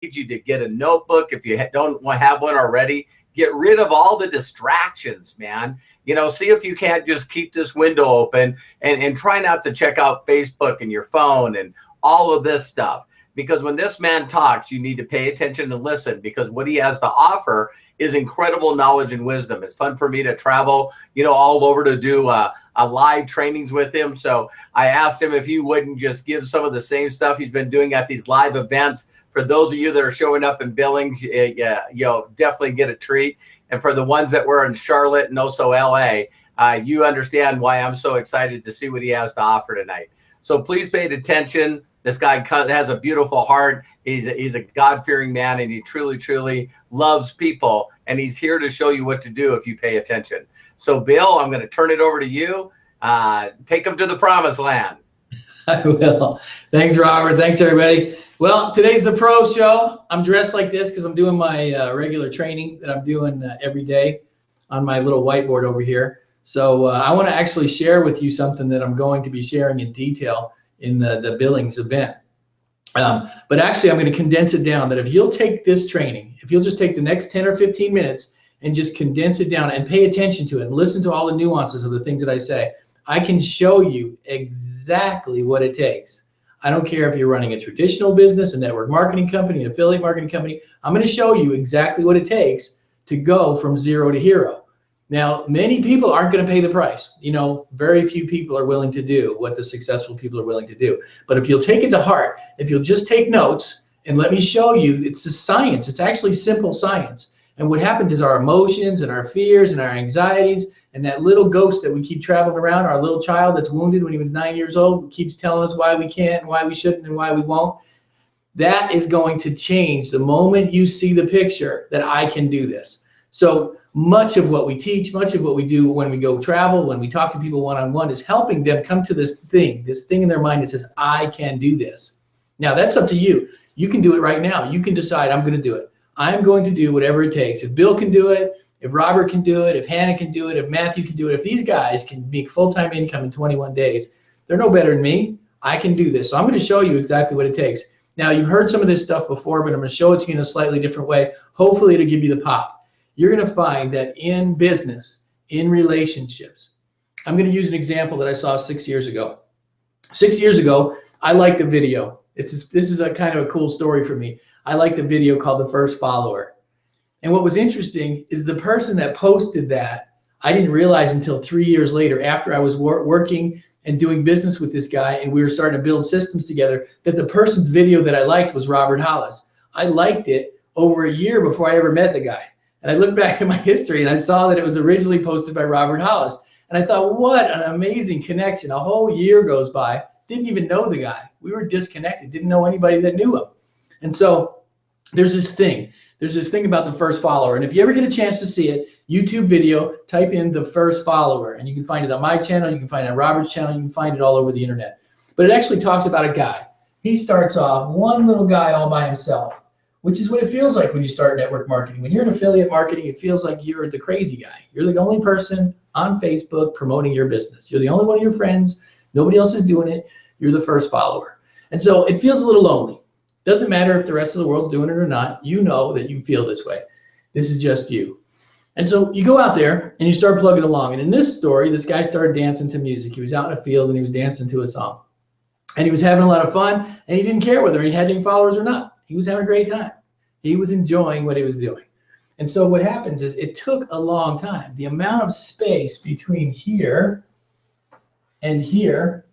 you to get a notebook if you don't have one already. Get rid of all the distractions, man. See if you can't just keep this window open and try not to check out Facebook and your phone and all of this stuff. Because when this man talks, you need to pay attention and listen, because what he has to offer is incredible knowledge and wisdom. It's fun for me to travel, all over to do a live trainings with him. So I asked him if he wouldn't just give some of the same stuff he's been doing at these live events. For those of you that are showing up in Billings, definitely get a treat. And for the ones that were in Charlotte and also LA, you understand why I'm so excited to see what he has to offer tonight. So please pay attention. This guy has a beautiful heart. He's a God-fearing man, and he truly, truly loves people. And he's here to show you what to do if you pay attention. So, Bill, I'm going to turn it over to you. Take them to the promised land. I will. Thanks, Robert. Thanks, everybody. Well, today's the pro show. I'm dressed like this because I'm doing my regular training that I'm doing every day on my little whiteboard over here. So I want to actually share with you something that I'm going to be sharing in detail in the Billings event. But actually, I'm going to condense it down, that if you'll take this training, if you'll just take the next 10 or 15 minutes and just condense it down and pay attention to it and listen to all the nuances of the things that I say, I can show you exactly what it takes. I don't care if you're running a traditional business, a network marketing company, an affiliate marketing company. I'm going to show you exactly what it takes to go from zero to hero. Now, many people aren't going to pay the price. Very few people are willing to do what the successful people are willing to do. But if you'll take it to heart, if you'll just take notes and let me show you, it's the science. It's actually simple science. And what happens is our emotions and our fears and our anxieties and that little ghost that we keep traveling around, our little child that's wounded when he was 9 years old, keeps telling us why we can't and why we shouldn't and why we won't. That is going to change the moment you see the picture that I can do this. So much of what we teach, much of what we do when we go travel, when we talk to people one-on-one, is helping them come to this thing in their mind that says, I can do this. Now, that's up to you. You can do it right now. You can decide, I'm going to do it. I'm going to do whatever it takes. If Bill can do it, if Robert can do it, if Hannah can do it, if Matthew can do it, if these guys can make full-time income in 21 days, they're no better than me. I can do this. So I'm going to show you exactly what it takes. Now, you've heard some of this stuff before, but I'm going to show it to you in a slightly different way. Hopefully, it'll give you the pop. You're going to find that in business, in relationships, I'm going to use an example that I saw 6 years ago. 6 years ago, I liked a video. This is a kind of a cool story for me. I liked a video called The First Follower. And what was interesting is the person that posted that, I didn't realize until 3 years later, after I was working and doing business with this guy and we were starting to build systems together, that the person's video that I liked was Robert Hollis. I liked it over a year before I ever met the guy. And I looked back at my history and I saw that it was originally posted by Robert Hollis. And I thought, what an amazing connection. A whole year goes by, didn't even know the guy. We were disconnected, didn't know anybody that knew him. And so there's this thing about The First Follower. And if you ever get a chance to see it, YouTube video, type in The First Follower. And you can find it on my channel, you can find it on Robert's channel, you can find it all over the internet. But it actually talks about a guy. He starts off one little guy all by himself, which is what it feels like when you start network marketing. When you're in affiliate marketing, it feels like you're the crazy guy. You're the only person on Facebook promoting your business. You're the only one of your friends. Nobody else is doing it. You're the first follower. And so it feels a little lonely. Doesn't matter if the rest of the world's doing it or not. You know that you feel this way. This is just you. And so you go out there and you start plugging along. And in this story, this guy started dancing to music. He was out in a field and he was dancing to a song. And he was having a lot of fun, and he didn't care whether he had any followers or not. He was having a great time. He was enjoying what he was doing. And so what happens is it took a long time. The amount of space between here and here,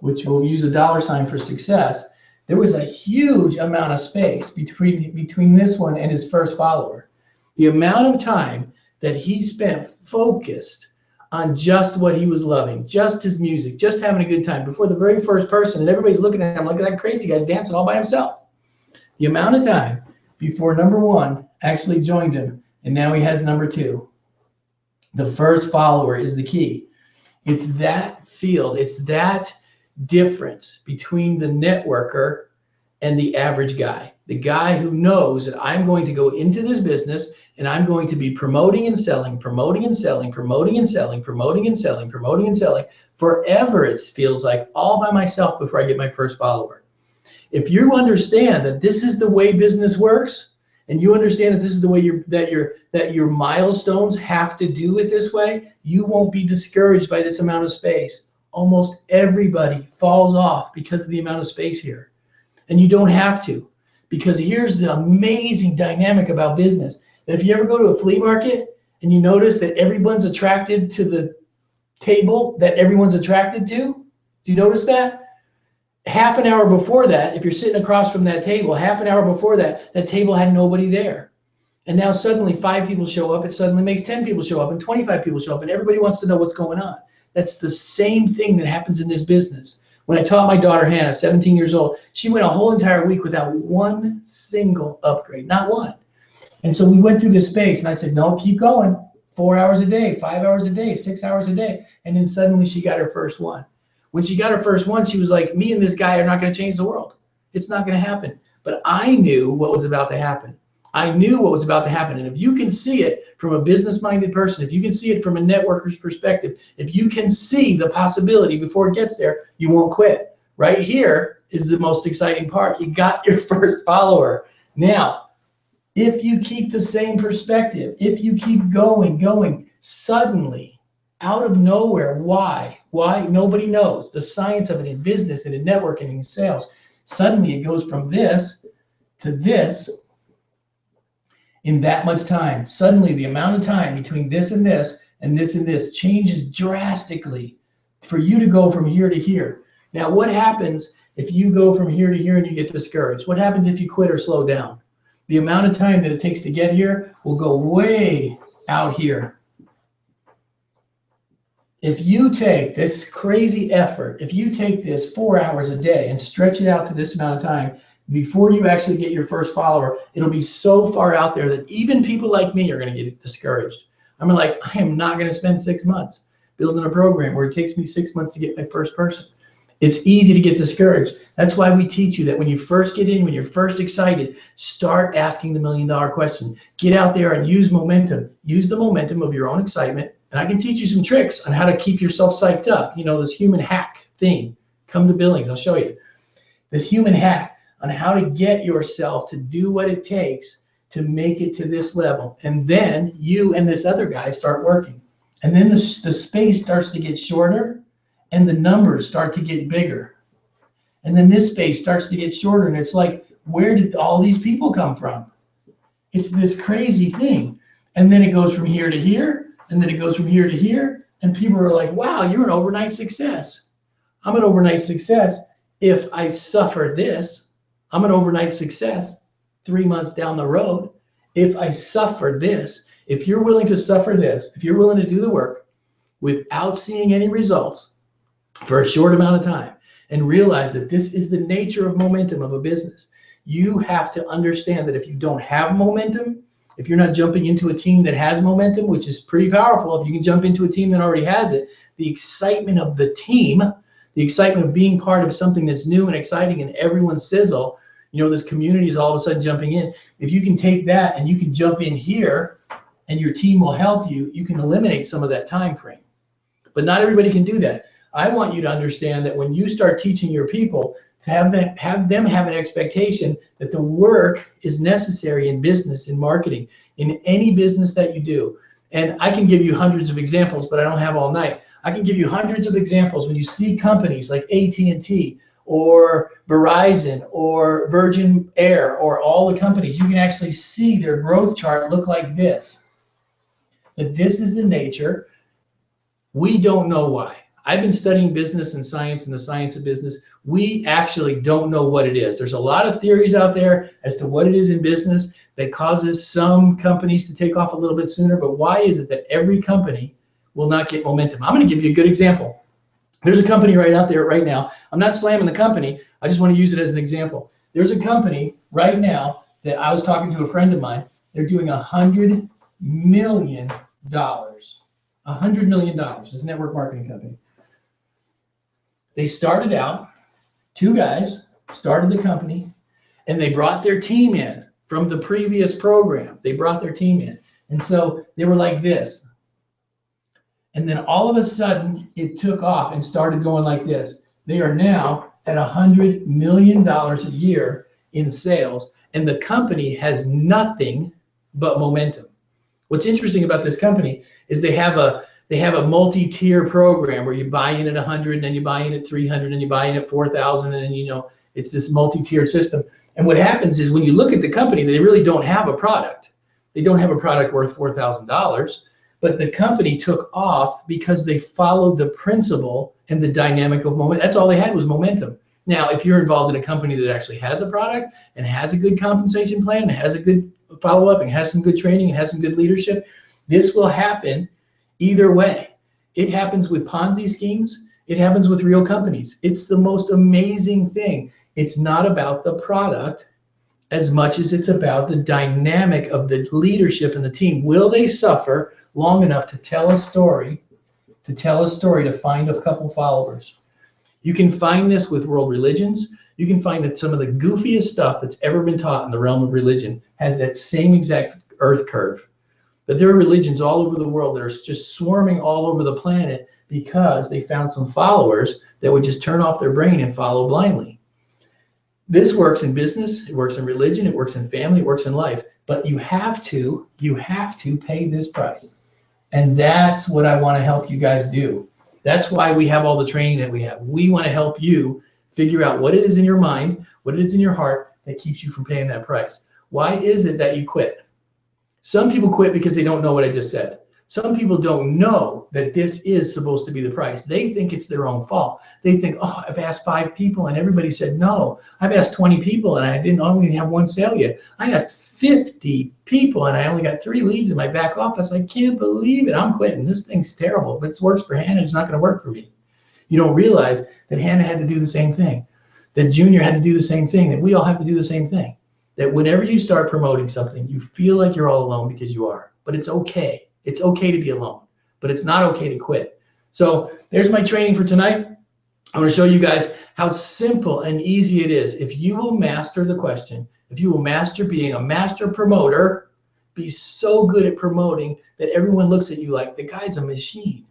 which we'll use a $ for success, there was a huge amount of space between this one and his first follower. The amount of time that he spent focused on just what he was loving, just his music, just having a good time before the very first person, and everybody's looking at him like that crazy guy's dancing all by himself. The amount of time before number one actually joined him, and now he has number two. The first follower is the key. It's that field, it's that difference between the networker and the average guy. The guy who knows that I'm going to go into this business and I'm going to be promoting and selling, promoting and selling, promoting and selling, promoting and selling, promoting and selling forever, it feels like, all by myself before I get my first follower. If you understand that this is the way business works, and you understand that this is the way that your milestones have to do it this way, you won't be discouraged by this amount of space. Almost everybody falls off because of the amount of space here. And you don't have to, because here's the amazing dynamic about business. That if you ever go to a flea market and you notice that everyone's attracted to the table that everyone's attracted to, do you notice that? Half an hour before that, if you're sitting across from that table, half an hour before that, that table had nobody there. And now suddenly 5 people show up, it suddenly makes 10 people show up and 25 people show up, and everybody wants to know what's going on. That's the same thing that happens in this business. When I taught my daughter Hannah, 17 years old, she went a whole entire week without one single upgrade, not one. And so we went through this space, and I said, no, keep going. 4 hours a day, 5 hours a day, 6 hours a day. And then suddenly she got her first one. When she got her first one, she was like, me and this guy are not going to change the world. It's not going to happen. But I knew what was about to happen. I knew what was about to happen. And if you can see it from a business-minded person, if you can see it from a networker's perspective, if you can see the possibility before it gets there, you won't quit. Right here is the most exciting part. You got your first follower. Now, if you keep the same perspective, if you keep going, suddenly, out of nowhere, why? Nobody knows. The science of it in business and in networking and in sales. Suddenly it goes from this to this in that much time. Suddenly the amount of time between this and this and this and this changes drastically for you to go from here to here. Now, what happens if you go from here to here and you get discouraged? What happens if you quit or slow down? The amount of time that it takes to get here will go way out here. If you take this crazy effort, if you take this 4 hours a day and stretch it out to this amount of time, before you actually get your first follower, it'll be so far out there that even people like me are going to get discouraged. I'm like, I am not going to spend 6 months building a program where it takes me 6 months to get my first person. It's easy to get discouraged. That's why we teach you that when you first get in, when you're first excited, start asking the $1 million question. Get out there and use momentum. Use the momentum of your own excitement. And I can teach you some tricks on how to keep yourself psyched up. You know, this human hack thing. Come to Billings, I'll show you. This human hack on how to get yourself to do what it takes to make it to this level. And then you and this other guy start working. And then the space starts to get shorter and the numbers start to get bigger. And then this space starts to get shorter. And it's like, where did all these people come from? It's this crazy thing. And then it goes from here to here. And then it goes from here to here, and people are like, wow, you're an overnight success. I'm an overnight success if I suffer this. I'm an overnight success 3 months down the road if I suffer this. If you're willing to suffer this, if you're willing to do the work without seeing any results for a short amount of time and realize that this is the nature of momentum of a business, you have to understand that if you don't have momentum, if you're not jumping into a team that has momentum, which is pretty powerful, if you can jump into a team that already has it, the excitement of the team, the excitement of being part of something that's new and exciting and everyone's sizzle, you know, this community is all of a sudden jumping in. If you can take that and you can jump in here and your team will help you, you can eliminate some of that time frame. But not everybody can do that. I want you to understand that when you start teaching your people, to have them have an expectation that the work is necessary in business, in marketing, in any business that you do. And I can give you hundreds of examples, but I don't have all night. I can give you hundreds of examples when you see companies like AT&T or Verizon or Virgin Air or all the companies, you can actually see their growth chart look like this. That this is the nature. We don't know why. I've been studying business and science and the science of business. We actually don't know what it is. There's a lot of theories out there as to what it is in business that causes some companies to take off a little bit sooner. But why is it that every company will not get momentum? I'm going to give you a good example. There's a company right out there right now. I'm not slamming the company. I just want to use it as an example. There's a company right now that I was talking to a friend of mine. They're doing $100 million. $100 million. It's a network marketing company. They started out, 2 guys started the company, and they brought their team in from the previous program. They brought their team in. And so they were like this. And then all of a sudden, it took off and started going like this. They are now at $100 million a year in sales, and the company has nothing but momentum. What's interesting about this company is they have a multi-tier program where you buy in at 100, and then you buy in at 300, and you buy in at 4,000, and then it's this multi-tiered system. And what happens is when you look at the company, they really don't have a product. They don't have a product worth $4,000, but the company took off because they followed the principle and the dynamic of moment. That's all they had was momentum. Now, if you're involved in a company that actually has a product and has a good compensation plan and has a good follow-up and has some good training and has some good leadership, this will happen either way. It happens with Ponzi schemes. It happens with real companies. It's the most amazing thing. It's not about the product as much as it's about the dynamic of the leadership and the team. Will they suffer long enough to tell a story, to find a couple followers? You can find this with world religions. You can find that some of the goofiest stuff that's ever been taught in the realm of religion has that same exact earth curve. But there are religions all over the world that are just swarming all over the planet because they found some followers that would just turn off their brain and follow blindly. This works in business, it works in religion, it works in family, it works in life, but you have to pay this price. And that's what I want to help you guys do. That's why we have all the training that we have. We want to help you figure out what it is in your mind, what it is in your heart that keeps you from paying that price. Why is it that you quit? Some people quit because they don't know what I just said. Some people don't know that this is supposed to be the price. They think it's their own fault. They think, oh, I've asked 5 people and everybody said no. I've asked 20 people and I only have 1 sale yet. I asked 50 people and I only got 3 leads in my back office. I can't believe it. I'm quitting. This thing's terrible. But it works for Hannah. It's not going to work for me. You don't realize that Hannah had to do the same thing, that Junior had to do the same thing, that we all have to do the same thing. That whenever you start promoting something, you feel like you're all alone because you are. But it's okay. It's okay to be alone, but it's not okay to quit. So there's my training for tonight. I want to show you guys how simple and easy it is. If you will master the question, if you will master being a master promoter, be so good at promoting that everyone looks at you like the guy's a machine.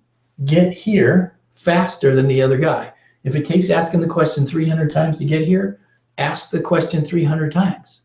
Get here faster than the other guy. If it takes asking the question 300 times to get here, ask the question 300 times.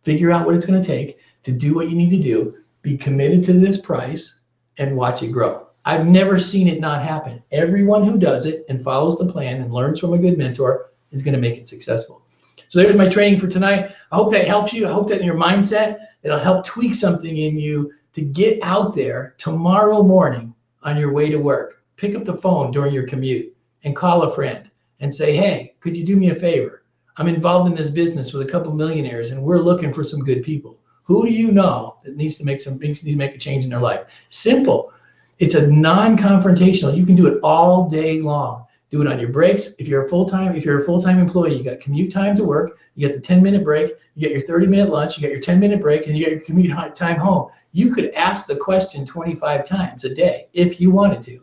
Figure out what it's going to take to do what you need to do. Be committed to this price and watch it grow. I've never seen it not happen. Everyone who does it and follows the plan and learns from a good mentor is going to make it successful. So there's my training for tonight. I hope that helps you. I hope that in your mindset, it'll help tweak something in you to get out there tomorrow morning on your way to work. Pick up the phone during your commute and call a friend and say, hey, could you do me a favor? I'm involved in this business with a couple millionaires and we're looking for some good people. Who do you know that needs to make a change in their life? Simple. It's a non-confrontational. You can do it all day long. Do it on your breaks. If you're a full-time employee, you got commute time to work, you got the 10-minute break, you get your 30-minute lunch, you got your 10-minute break, and you got your commute time home. You could ask the question 25 times a day if you wanted to.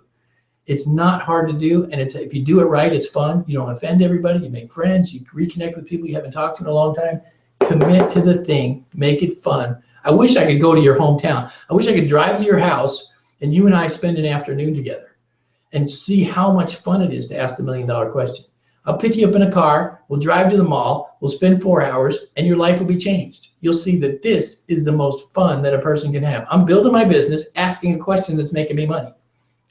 It's not hard to do, and if you do it right, it's fun. You don't offend everybody. You make friends. You reconnect with people you haven't talked to in a long time. Commit to the thing, make it fun. I wish I could go to your hometown. I wish I could drive to your house and you and I spend an afternoon together and see how much fun it is to ask the $1 million question. I'll pick you up in a car, we'll drive to the mall, we'll spend 4 hours, and your life will be changed. You'll see that this is the most fun that a person can have. I'm building my business, asking a question that's making me money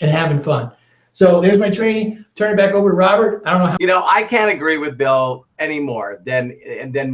and having fun. So there's my training. Turn it back over to Robert. I don't know how. I can't agree with Bill anymore than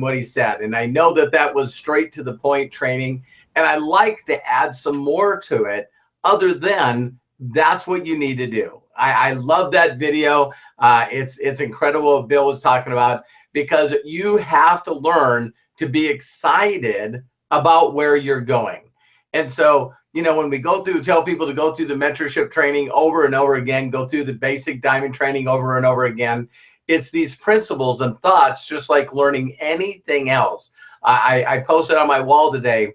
what he said. And I know that was straight to the point training. And I like to add some more to it other than that's what you need to do. I love that video. It's incredible what Bill was talking about because you have to learn to be excited about where you're going. And so, when we tell people to go through the mentorship training over and over again, go through the basic diamond training over and over again, it's these principles and thoughts, just like learning anything else. I posted on my wall today,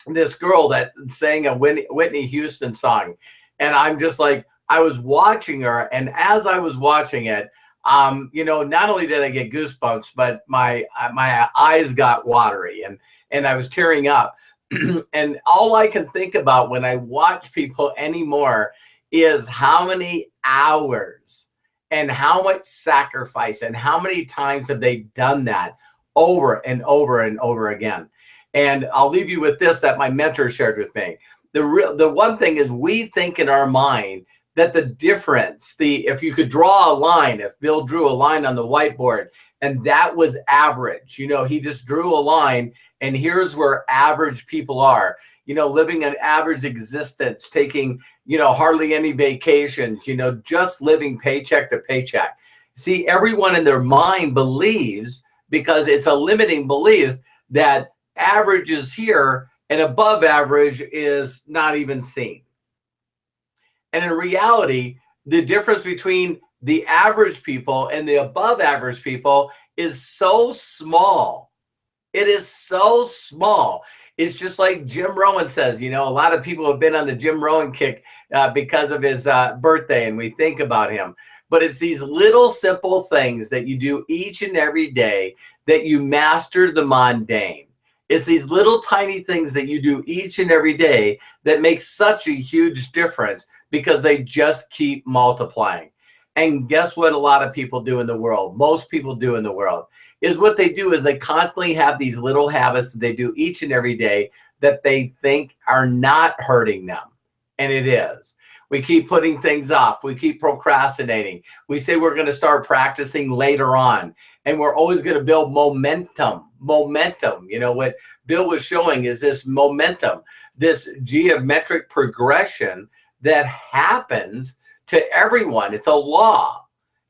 this girl that sang a Whitney Houston song. And I'm just like, I was watching her. And as I was watching it, not only did I get goosebumps, but my eyes got watery and I was tearing up. And all I can think about when I watch people anymore is how many hours and how much sacrifice and how many times have they done that over and over and over again. And I'll leave you with this that my mentor shared with me. The one thing is, we think in our mind that the difference, if you could draw a line, if Bill drew a line on the whiteboard and that was average, he just drew a line and here's where average people are, living an average existence, taking, hardly any vacations, just living paycheck to paycheck. See, everyone in their mind believes, because it's a limiting belief, that average is here and above average is not even seen. And in reality, the difference between the average people and the above average people is so small. It is so small. It's just like Jim Rohn says, a lot of people have been on the Jim Rohn kick because of his birthday, and we think about him. But it's these little simple things that you do each and every day that you master the mundane. It's these little tiny things that you do each and every day that make such a huge difference, because they just keep multiplying. And guess what a lot of people do in the world, most people do in the world, is what they do is they constantly have these little habits that they do each and every day that they think are not hurting them. And it is. We keep putting things off. We keep procrastinating. We say we're going to start practicing later on. And we're always going to build momentum. Momentum. What Bill was showing is this momentum, this geometric progression that happens to everyone. It's a law.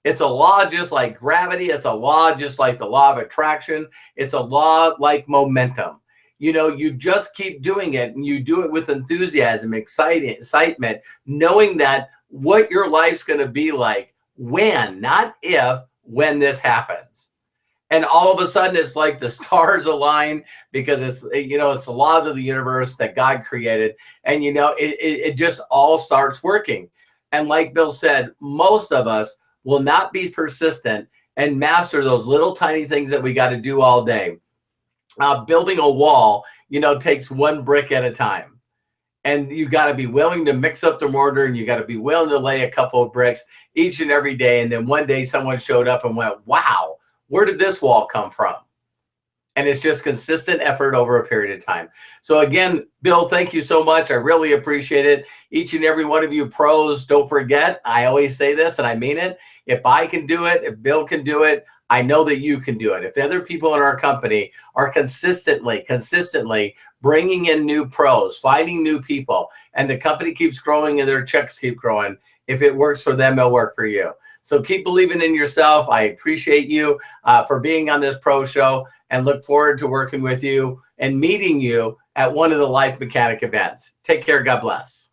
It's a law just like gravity. It's a law just like the law of attraction. It's a law like momentum. You just keep doing it, and you do it with enthusiasm, excitement, knowing that what your life's going to be like when, not if, when this happens. And all of a sudden, it's like the stars align, because it's the laws of the universe that God created. And, it just all starts working. And like Bill said, most of us will not be persistent and master those little tiny things that we got to do all day. Building a wall, takes one brick at a time. And you got to be willing to mix up the mortar, and you got to be willing to lay a couple of bricks each and every day. And then one day someone showed up and went, wow, where did this wall come from? And it's just consistent effort over a period of time. So again, Bill, thank you so much. I really appreciate it. Each and every one of you pros, don't forget, I always say this and I mean it. If I can do it, if Bill can do it, I know that you can do it. If other people in our company are consistently bringing in new pros, finding new people, and the company keeps growing and their checks keep growing, if it works for them, it'll work for you. So keep believing in yourself. I appreciate you for being on this pro show, and look forward to working with you and meeting you at one of the Life Mechanic events. Take care. God bless.